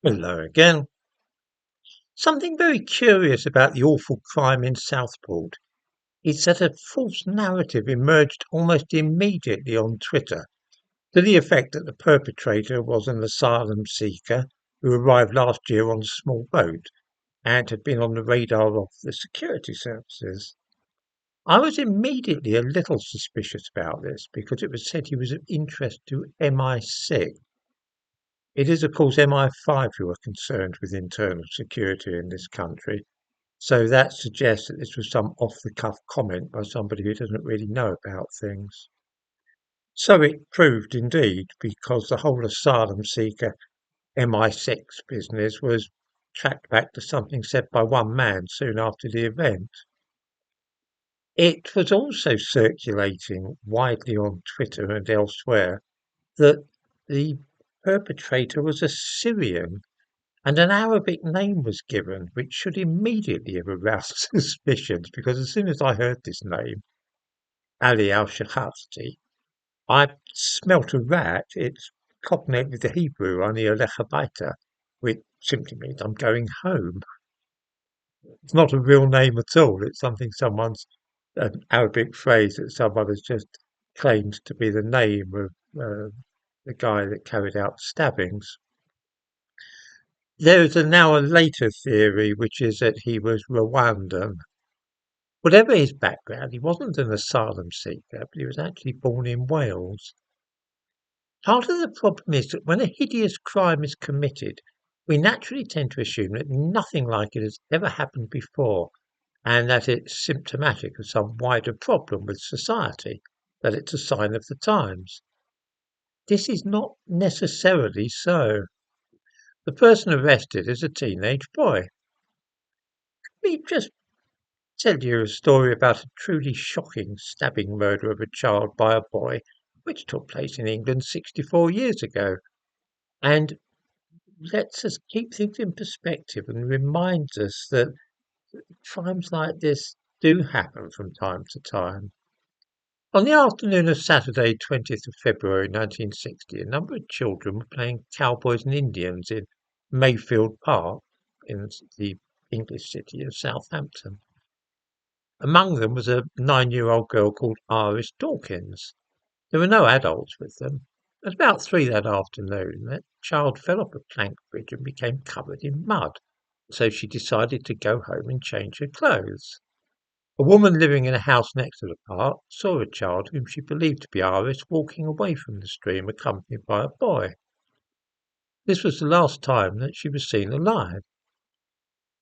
Hello again. Something very curious about the awful crime in Southport is that a false narrative emerged almost immediately on Twitter to the effect that the perpetrator was an asylum seeker who arrived last year on a small boat and had been on the radar of the security services. I was immediately a little suspicious about this because it was said he was of interest to MI6. It is, of course, MI5 who are concerned with internal security in this country. So that suggests that this was some off-the-cuff comment by somebody who doesn't really know about things. So it proved indeed, because the whole asylum seeker MI6 business was tracked back to something said by one man soon after the event. It was also circulating widely on Twitter and elsewhere that the perpetrator was a Syrian and an Arabic name was given, which should immediately have aroused suspicions, because as soon as I heard this name, Ali al-Shakhasti, I smelt a rat. It's cognate with the Hebrew, only a lechabaita, which simply means I'm going home. It's not a real name at all. It's something an Arabic phrase that someone has just claimed to be the name of the guy that carried out stabbings. There is now a later theory, which is that he was Rwandan. Whatever his background, he wasn't an asylum seeker, but he was actually born in Wales. Part of the problem is that when a hideous crime is committed, we naturally tend to assume that nothing like it has ever happened before, and that it's symptomatic of some wider problem with society, that it's a sign of the times. This is not necessarily so. The person arrested is a teenage boy. Let me just tell you a story about a truly shocking stabbing murder of a child by a boy, which took place in England 64 years ago, and lets us keep things in perspective and reminds us that crimes like this do happen from time to time. On the afternoon of Saturday, 20th of February 1960, a number of children were playing cowboys and Indians in Mayfield Park in the English city of Southampton. Among them was a 9-year-old girl called Iris Dawkins. There were no adults with them. At about 3 that afternoon, that child fell off a plank bridge and became covered in mud, so she decided to go home and change her clothes. A woman living in a house next to the park saw a child whom she believed to be Iris walking away from the stream accompanied by a boy. This was the last time that she was seen alive.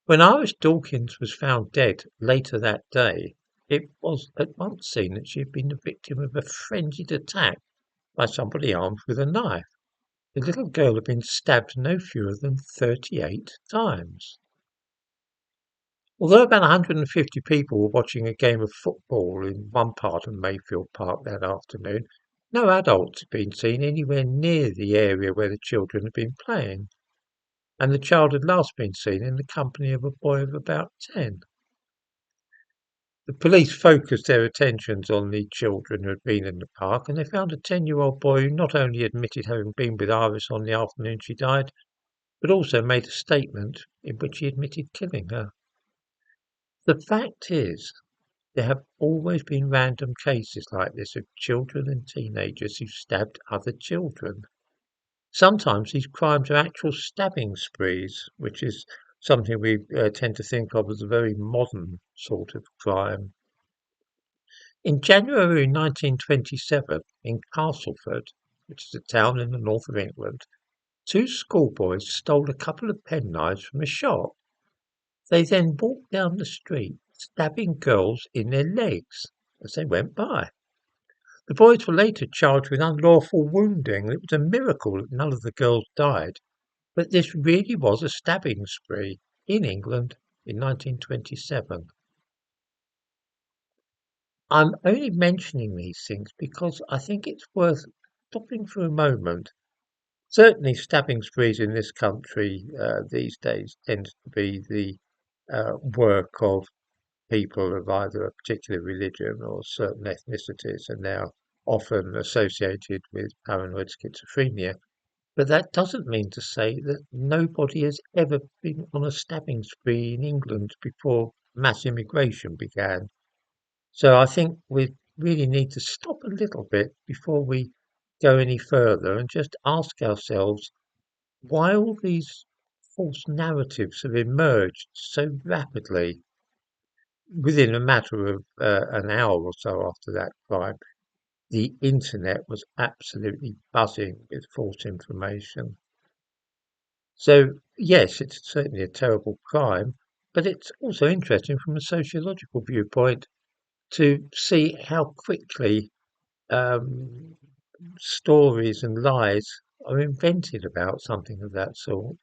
When Iris Dawkins was found dead later that day, it was at once seen that she had been the victim of a frenzied attack by somebody armed with a knife. The little girl had been stabbed no fewer than 38 times. Although about 150 people were watching a game of football in one part of Mayfield Park that afternoon, no adults had been seen anywhere near the area where the children had been playing, and the child had last been seen in the company of a boy of about 10. The police focused their attentions on the children who had been in the park, and they found a 10-year-old boy who not only admitted having been with Iris on the afternoon she died, but also made a statement in which he admitted killing her. The fact is, there have always been random cases like this of children and teenagers who stabbed other children. Sometimes these crimes are actual stabbing sprees, which is something we tend to think of as a very modern sort of crime. In January 1927, in Castleford, which is a town in the north of England, two schoolboys stole a couple of penknives from a shop. They then walked down the street, stabbing girls in their legs as they went by. The boys were later charged with unlawful wounding. It was a miracle that none of the girls died, but this really was a stabbing spree in England in 1927. I'm only mentioning these things because I think it's worth stopping for a moment. Certainly, stabbing sprees in this country these days tend to be the work of people of either a particular religion or certain ethnicities, and now often associated with paranoid schizophrenia. But that doesn't mean to say that nobody has ever been on a stabbing spree in England before mass immigration began. So I think we really need to stop a little bit before we go any further and just ask ourselves why all these false narratives have emerged so rapidly within a matter of an hour or so after that crime. The internet was absolutely buzzing with false information. So, yes, it's certainly a terrible crime, but it's also interesting from a sociological viewpoint to see how quickly um, stories and lies are invented about something of that sort.